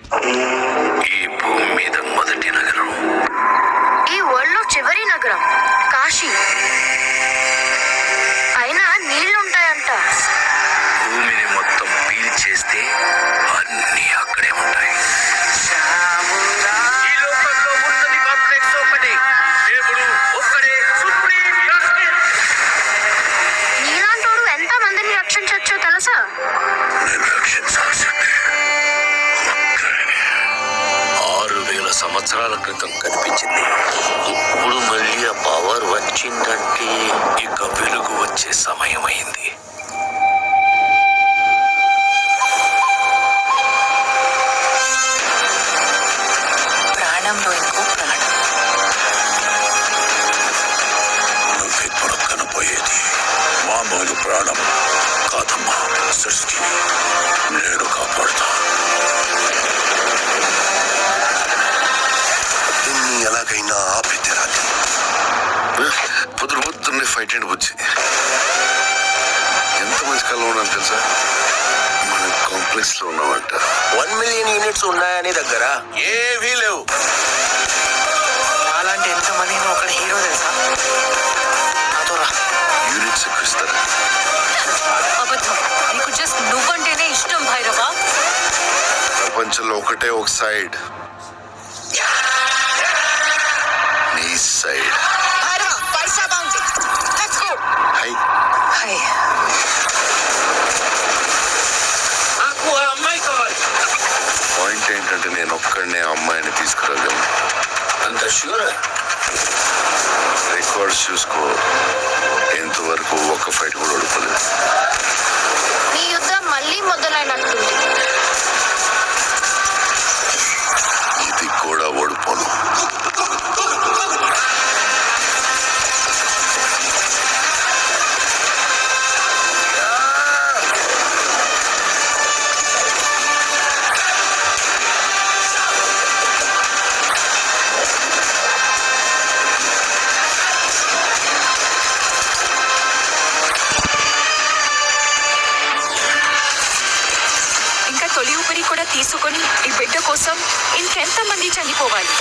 ఈ భూమి మీద మొదటి నగరం, ఈ వరల్డ్ లో చివరి నగరం కాశీ. అయినా నీళ్లుంటాయంట. భూమిని మొత్తం పీల్చేస్తే అన్నీ అక్కడే ఉంటాయి. ఈ లోకంలో ఉన్నది కాంప్లెక్స్ ఒకటే, దేవుడు ఒక్కడే, సుప్రీం జస్టిస్. నీలాంటోడు ఎంత మందిని రక్షించొచ్చో తెలుసా? నేను రక్షించాల్సిందే 6,000 సంవత్సరాల క్రితం కనిపించింది. ఇప్పుడు మళ్ళీ ఆ పవర్ వచ్చిందంటే ఇక వెలుగు వచ్చే సమయం అయింది. ప్రాణంలో ఇంకో ప్రాణం. నువ్విప్పుడు కనపోయేది మామూలు ప్రాణం కాదమ్మా. సృష్టిని నేను కాపాడుతా. దీన్ని ఎలాగైనా ఆపి తీరాలి. పొద్దున్నే ఫైట్ అండ్ వచ్చి ఎంత మంచి కాలం ఉన్నాను తెలుసా? మన కాంప్లెక్స్ లో ఉన్నామంట. 1 మిలియన్ యూనిట్స్ ఉన్నాయని దగ్గర ఏవీ లేవు. అలాంటి ఎంతమంది ఒక హీరో తెలుసా? నాతో రా. యూనిట్స్ ఎక్కువ అబద్ధం. నీకు జస్ట్ నువ్వంటేనే ఇష్టం భైరవా. ప్రపంచంలో ఒకటే ఒక సైడ్, నీ సైడ్. High hi. పాయింట్ ఏంటంటే నేను ఒక్కడనే అమ్మాయిని తీసుకురాగలను. అంత షూర్? రికార్డ్స్ చూసుకో, ఎంతవరకు ఒక్క ఫైట్ కూడా ఓడిపోలేదు. నీ యుద్ధం మళ్ళీ మొదలైనట్టుంది. ఇది కూడా ఓడిపోను. ఇంకా తొలి ఊపిరి కూడా తీసుకొని ఈ బిడ్డ కోసం ఇంకెంతమంది చనిపోవాలి?